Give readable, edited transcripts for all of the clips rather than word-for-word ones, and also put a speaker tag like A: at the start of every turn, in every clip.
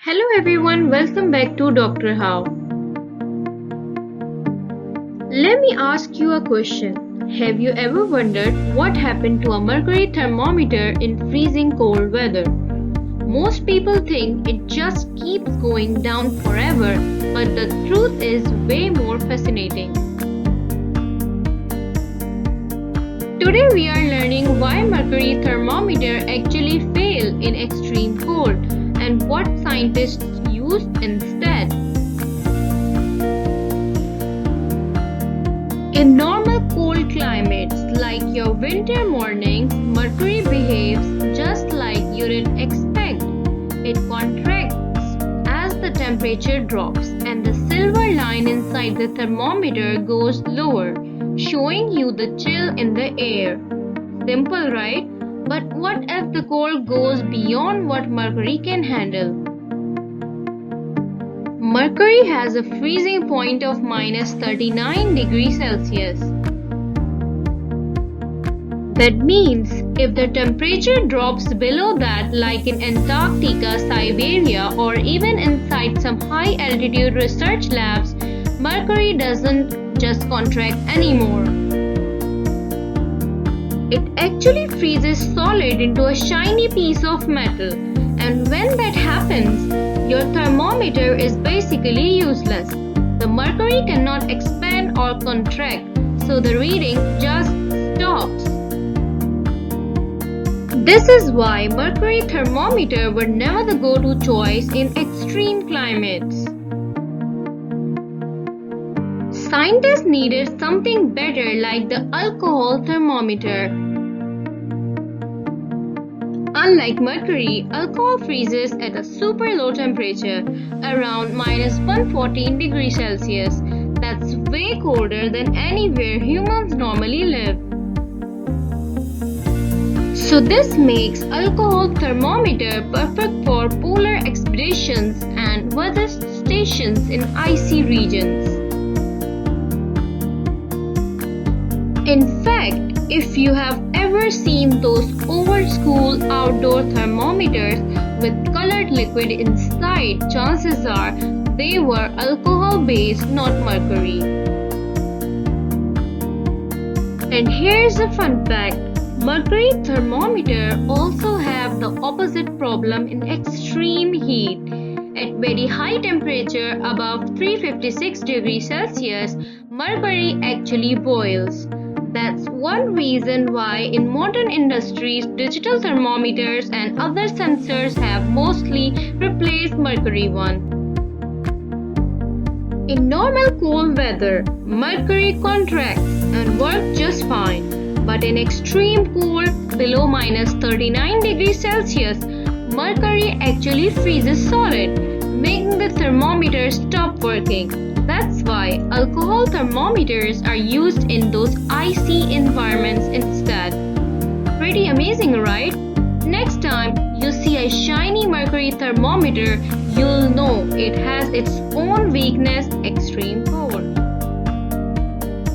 A: Hello everyone, welcome back to Dr. How. Let me ask you a question. Have you ever wondered what happened to a mercury thermometer in freezing cold weather? Most people think it just keeps going down forever, but the truth is way more fascinating. Today we are learning why mercury thermometer actually fail in extreme cold and what scientists used instead. In normal cold climates like your winter mornings, mercury behaves just like you didn't expect. It contracts as the temperature drops and the silver line inside the thermometer goes lower, showing you the chill in the air. Simple, right? But what if the cold goes beyond what mercury can handle? Mercury has a freezing point of minus 39 degrees Celsius. That means if the temperature drops below that, like in Antarctica, Siberia, or even inside some high altitude research labs, mercury doesn't just contract anymore. It actually freezes solid into a shiny piece of metal, and when that happens, your thermometer is basically useless. The mercury cannot expand or contract, so the reading just stops. This is why mercury thermometer were never the go-to choice in extreme climates. Scientists needed something better like the alcohol thermometer. Unlike mercury, alcohol freezes at a super low temperature, around minus 114 degrees Celsius. That's way colder than anywhere humans normally live. So this makes alcohol thermometer perfect for polar expeditions and weather stations in icy regions. In fact, if you have ever seen those old school outdoor thermometers with colored liquid inside, chances are they were alcohol based, not mercury. And here's a fun fact. Mercury thermometer also have the opposite problem in extreme heat. At very high temperature above 356 degrees Celsius, mercury actually boils. That's one reason why in modern industries, digital thermometers and other sensors have mostly replaced mercury one. In normal cold weather, mercury contracts and works just fine. But in extreme cold, below minus 39 degrees Celsius, mercury actually freezes solid, making the thermometer stop working. That's why alcohol thermometers are used in those icy environments instead. Pretty amazing, right? Next time you see a shiny mercury thermometer, you'll know it has its own weakness, extreme cold.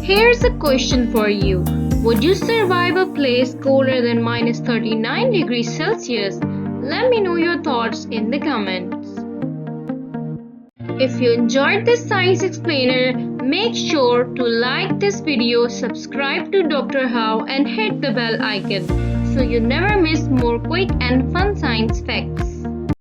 A: Here's a question for you. Would you survive a place colder than minus 39 degrees Celsius? Let me know your thoughts in the comments. If you enjoyed this science explainer, make sure to like this video, subscribe to Dr. How and hit the bell icon so you never miss more quick and fun science facts.